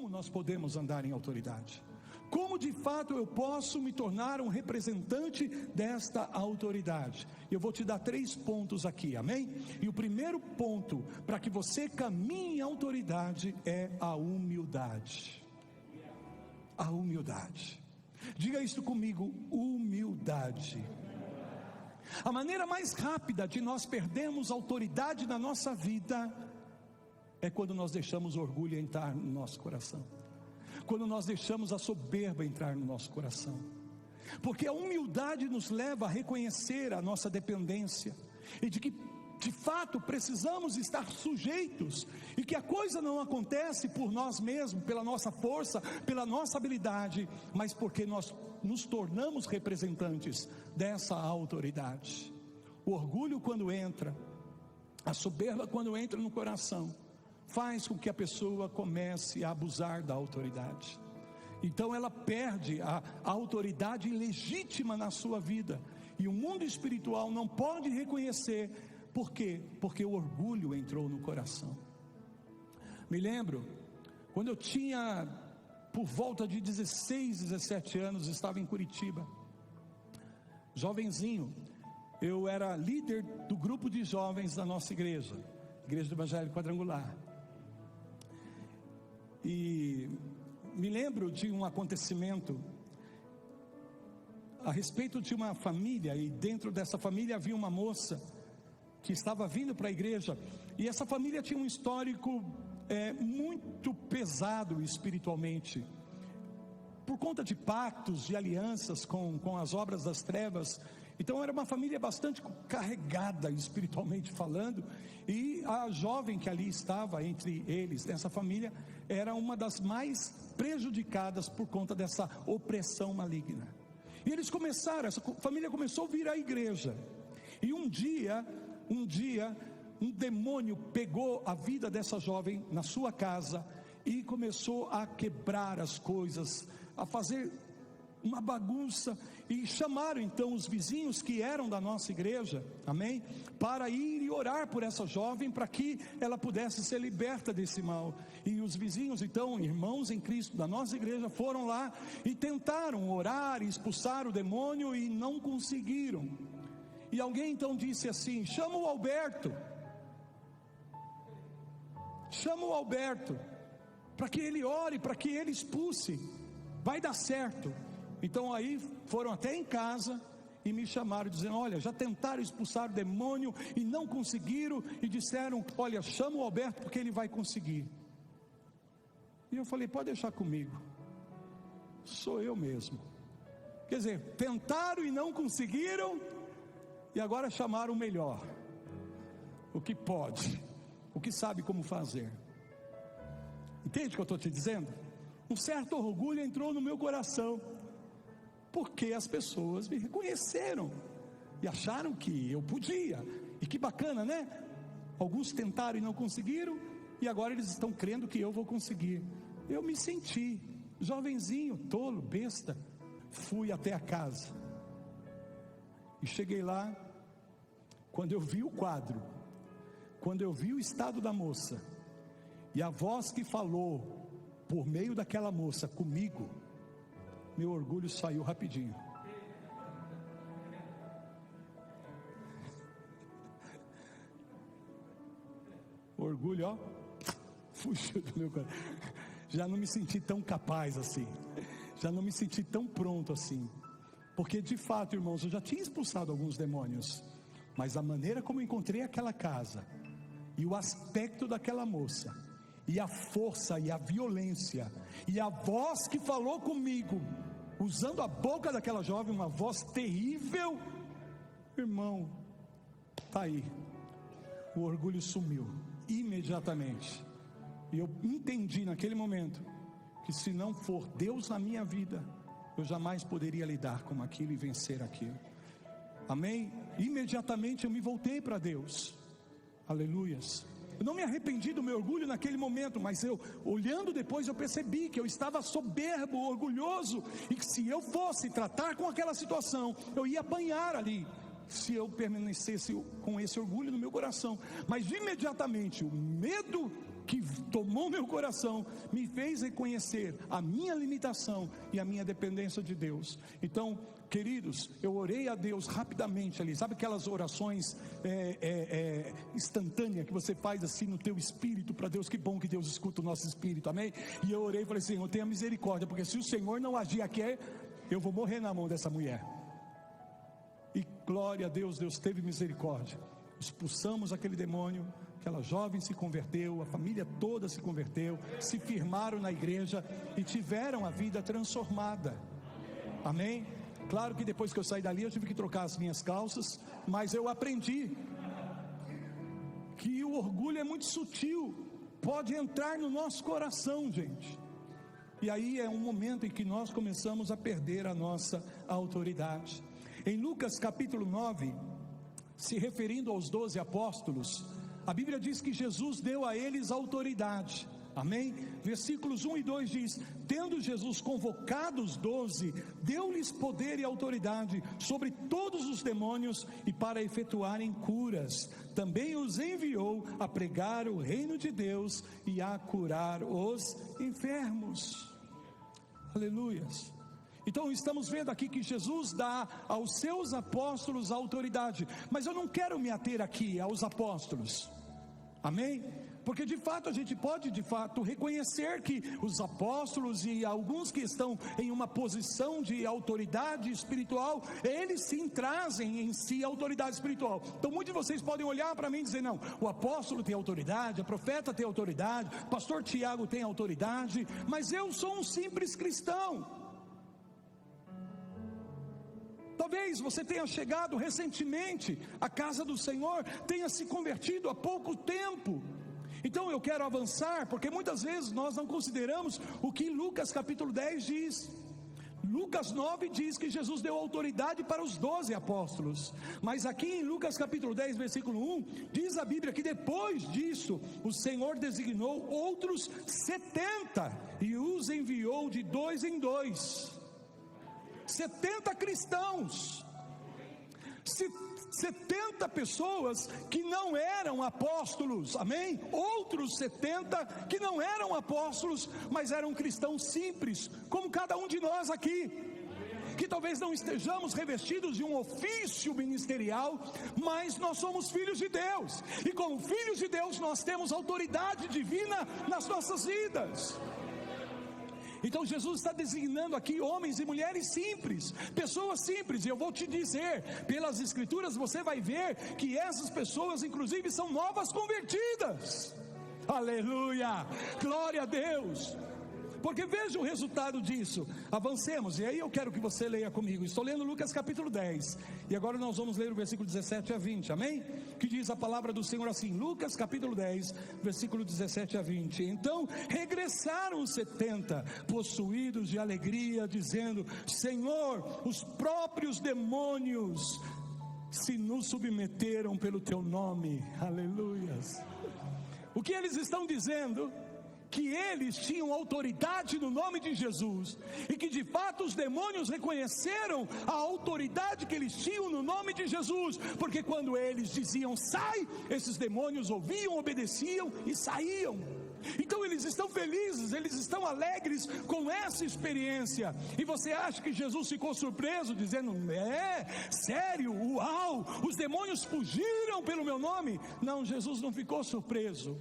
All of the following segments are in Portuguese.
como nós podemos andar em autoridade? Como de fato eu posso me tornar um representante desta autoridade? Eu vou te dar 3 pontos aqui, amém? E o primeiro ponto para que você caminhe em autoridade é a humildade. A humildade. Diga isso comigo: humildade. A maneira mais rápida de nós perdermos autoridade na nossa vida é quando nós deixamos o orgulho entrar no nosso coração, quando nós deixamos a soberba entrar no nosso coração, porque a humildade nos leva a reconhecer a nossa dependência, e de que de fato precisamos estar sujeitos, e que a coisa não acontece por nós mesmos, pela nossa força, pela nossa habilidade, mas porque nós nos tornamos representantes dessa autoridade. O orgulho, quando entra, a soberba quando entra no coração, faz com que a pessoa comece a abusar da autoridade. Então ela perde a autoridade legítima na sua vida, e o mundo espiritual não pode reconhecer. Por quê? Porque o orgulho entrou no coração. Me lembro, quando eu tinha por volta de 16, 17 anos, estava em Curitiba, jovenzinho. Eu era líder do grupo de jovens da nossa igreja, Igreja do Evangelho Quadrangular. E me lembro de um acontecimento a respeito de uma família, e dentro dessa família havia uma moça que estava vindo para a igreja, e essa família tinha um histórico muito pesado espiritualmente, por conta de pactos, de alianças com as obras das trevas. Então era uma família bastante carregada espiritualmente falando, e a jovem que ali estava entre eles, nessa família, era uma das mais prejudicadas por conta dessa opressão maligna. E eles começaram, essa família começou a vir à igreja, e um dia um demônio pegou a vida dessa jovem na sua casa e começou a quebrar as coisas, a fazer uma bagunça, e chamaram então os vizinhos que eram da nossa igreja, amém, para ir e orar por essa jovem, para que ela pudesse ser liberta desse mal. E os vizinhos, então, irmãos em Cristo da nossa igreja, foram lá e tentaram orar e expulsar o demônio, e não conseguiram. E alguém então disse assim: chama o Alberto, para que ele ore, para que ele expulse, vai dar certo. Então aí foram até em casa e me chamaram dizendo: olha, já tentaram expulsar o demônio e não conseguiram, e disseram: olha, chama o Alberto porque ele vai conseguir. E eu falei: pode deixar comigo, sou eu mesmo. Quer dizer, tentaram e não conseguiram, e agora chamaram o melhor, o que pode, o que sabe como fazer. Entende o que eu estou te dizendo? Um certo orgulho entrou no meu coração, porque as pessoas me reconheceram e acharam que eu podia. E que bacana, né? Alguns tentaram e não conseguiram, e agora eles estão crendo que eu vou conseguir. Eu me senti jovenzinho, tolo, besta. Fui até a casa e cheguei lá. Quando eu vi o quadro, quando eu vi o estado da moça, e a voz que falou por meio daquela moça comigo, meu orgulho saiu rapidinho. O orgulho, ó, fugiu do meu coração. Já não me senti tão capaz assim, já não me senti tão pronto assim, porque de fato, irmãos, eu já tinha expulsado alguns demônios, mas a maneira como eu encontrei aquela casa, e o aspecto daquela moça, e a força e a violência, e a voz que falou comigo, usando a boca daquela jovem, uma voz terrível, irmão, está aí, o orgulho sumiu imediatamente. E eu entendi naquele momento que se não for Deus na minha vida, eu jamais poderia lidar com aquilo e vencer aquilo. Amém? Imediatamente eu me voltei para Deus. Aleluias. Eu não me arrependi do meu orgulho naquele momento, mas eu, olhando depois, eu percebi que eu estava soberbo, orgulhoso, e que se eu fosse tratar com aquela situação, eu ia apanhar ali, se eu permanecesse com esse orgulho no meu coração. Mas imediatamente o medo que tomou meu coração, me fez reconhecer a minha limitação e a minha dependência de Deus. Então, queridos, eu orei a Deus rapidamente ali, sabe aquelas orações instantâneas que você faz assim no teu espírito para Deus? Que bom que Deus escuta o nosso espírito, amém? E eu orei e falei: Senhor, tenha misericórdia, porque se o Senhor não agir aqui, eu vou morrer na mão dessa mulher. E glória a Deus, Deus teve misericórdia, expulsamos aquele demônio. Aquela jovem se converteu, a família toda se converteu, se firmaram na igreja e tiveram a vida transformada, amém? Claro que depois que eu saí dali eu tive que trocar as minhas calças, mas eu aprendi que o orgulho é muito sutil, pode entrar no nosso coração, gente, e aí é um momento em que nós começamos a perder a nossa autoridade. Em Lucas capítulo 9, se referindo aos 12 apóstolos, a Bíblia diz que Jesus deu a eles autoridade, amém? Versículos 1 e 2 diz: tendo Jesus convocado os 12, deu-lhes poder e autoridade sobre todos os demônios e para efetuarem curas. Também os enviou a pregar o reino de Deus e a curar os enfermos. Aleluias. Então estamos vendo aqui que Jesus dá aos seus apóstolos autoridade, mas eu não quero me ater aqui aos apóstolos, amém? Porque de fato a gente pode de fato reconhecer que os apóstolos e alguns que estão em uma posição de autoridade espiritual, eles sim trazem em si autoridade espiritual. Então muitos de vocês podem olhar para mim e dizer: não, o apóstolo tem autoridade, a profeta tem autoridade, o pastor Tiago tem autoridade, mas eu sou um simples cristão. Talvez você tenha chegado recentemente à casa do Senhor, tenha se convertido há pouco tempo. Então eu quero avançar, porque muitas vezes nós não consideramos o que Lucas capítulo 10 diz. Lucas 9 diz que Jesus deu autoridade para os 12 apóstolos, mas aqui em Lucas capítulo 10 versículo 1, diz a Bíblia que depois disso, o Senhor designou outros 70 e os enviou de 2 em 2, 70 cristãos, 70 pessoas que não eram apóstolos, amém? Outros 70 que não eram apóstolos, mas eram cristãos simples, como cada um de nós aqui, que talvez não estejamos revestidos de um ofício ministerial, mas nós somos filhos de Deus, e como filhos de Deus nós temos autoridade divina nas nossas vidas. Então Jesus está designando aqui homens e mulheres simples, pessoas simples, e eu vou te dizer, pelas escrituras você vai ver que essas pessoas inclusive são novas convertidas, aleluia, glória a Deus, porque veja o resultado disso. Avancemos, e aí eu quero que você leia comigo. Estou lendo Lucas capítulo 10, e agora nós vamos ler o versículo 17 a 20, amém? Que diz a palavra do Senhor assim, Lucas capítulo 10, versículo 17 a 20. Então regressaram os 70, possuídos de alegria, dizendo: Senhor, os próprios demônios se nos submeteram pelo teu nome, aleluias. O que eles estão dizendo? Que eles tinham autoridade no nome de Jesus, e que de fato os demônios reconheceram a autoridade que eles tinham no nome de Jesus, porque quando eles diziam sai, esses demônios ouviam, obedeciam e saíam. Então eles estão felizes, eles estão alegres com essa experiência. E você acha que Jesus ficou surpreso, dizendo: sério, uau, os demônios fugiram pelo meu nome? Não, Jesus não ficou surpreso,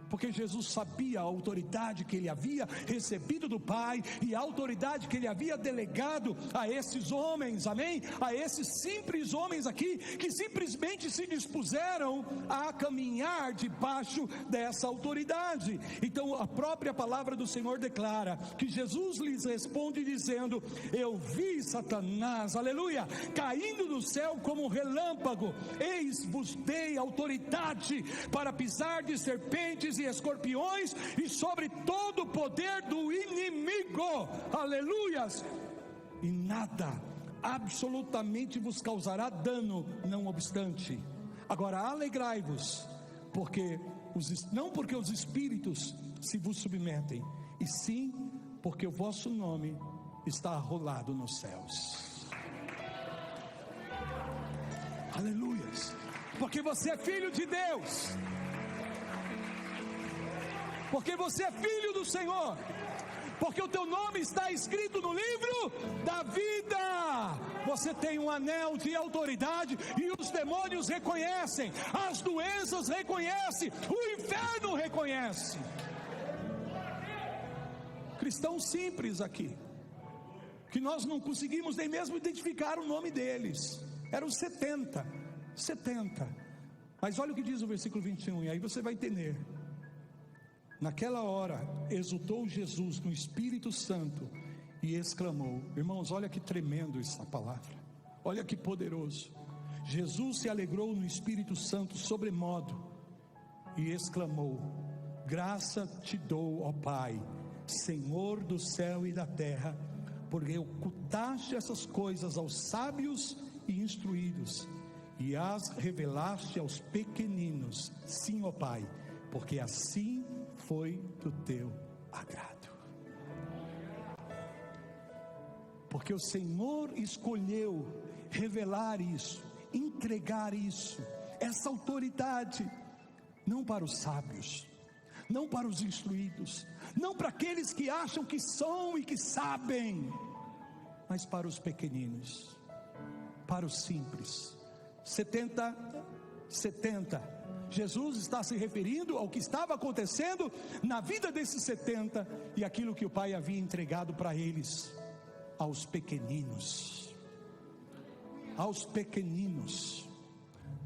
porque Jesus sabia a autoridade que ele havia recebido do Pai, e a autoridade que ele havia delegado a esses homens, amém? A esses simples homens aqui, que simplesmente se dispuseram a caminhar debaixo dessa autoridade. Então a própria palavra do Senhor declara que Jesus lhes responde dizendo: eu vi Satanás, aleluia, caindo do céu como um relâmpago, eis vos dei autoridade para pisar de serpentes e escorpiões e sobre todo o poder do inimigo, aleluias, e nada absolutamente vos causará dano, não obstante. Agora alegrai-vos, não porque os espíritos se vos submetem, e sim porque o vosso nome está arrolado nos céus, aleluias, porque você é filho de Deus. porque você é filho do Senhor, porque o teu nome está escrito no livro da vida. Você tem um anel de autoridade e os demônios reconhecem, as doenças reconhecem, o inferno reconhece. Cristãos simples aqui, que nós não conseguimos nem mesmo identificar o nome deles, eram 70, mas olha o que diz o versículo 21, e aí você vai entender. Naquela hora, exultou Jesus no Espírito Santo e exclamou, irmãos, olha que tremendo essa palavra, olha que poderoso. Jesus se alegrou no Espírito Santo sobremodo e exclamou, graça te dou, ó Pai, Senhor do céu e da terra, porque ocultaste essas coisas aos sábios e instruídos, e as revelaste aos pequeninos. Sim, ó Pai, porque assim foi do teu agrado. Porque o Senhor escolheu revelar isso, entregar isso, essa autoridade, não para os sábios, não para os instruídos, não para aqueles que acham que são e que sabem, mas para os pequeninos, para os simples. 70, Jesus está se referindo ao que estava acontecendo na vida desses 70 e aquilo que o Pai havia entregado para eles, aos pequeninos,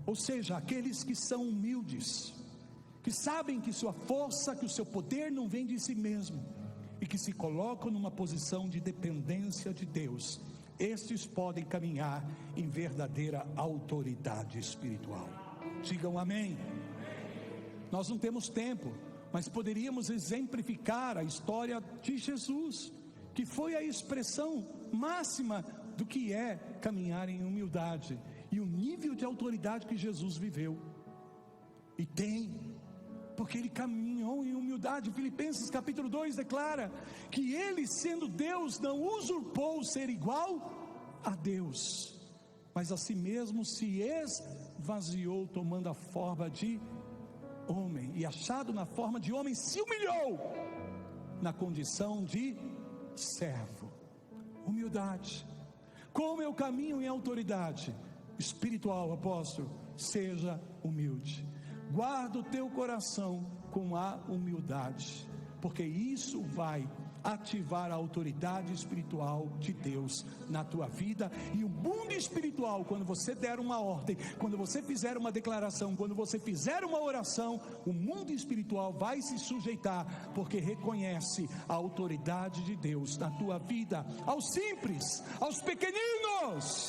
ou seja, aqueles que são humildes, que sabem que sua força, que o seu poder não vem de si mesmo, e que se colocam numa posição de dependência de Deus. Estes podem caminhar em verdadeira autoridade espiritual. Digam amém. Nós não temos tempo, mas poderíamos exemplificar a história de Jesus, que foi a expressão máxima do que é caminhar em humildade, e o nível de autoridade que Jesus viveu, e tem, porque ele caminhou em humildade. Filipenses capítulo 2 declara que ele, sendo Deus, não usurpou ser igual a Deus, mas a si mesmo se esvaziou, tomando a forma de homem, e achado na forma de homem, se humilhou na condição de servo. Humildade. Como eu caminho em autoridade espiritual, apóstolo? Seja humilde. Guarda o teu coração com a humildade, porque isso vai ativar a autoridade espiritual de Deus na tua vida. E o mundo espiritual, quando você der uma ordem, quando você fizer uma declaração, quando você fizer uma oração, o mundo espiritual vai se sujeitar, porque reconhece a autoridade de Deus na tua vida. Aos simples, aos pequeninos,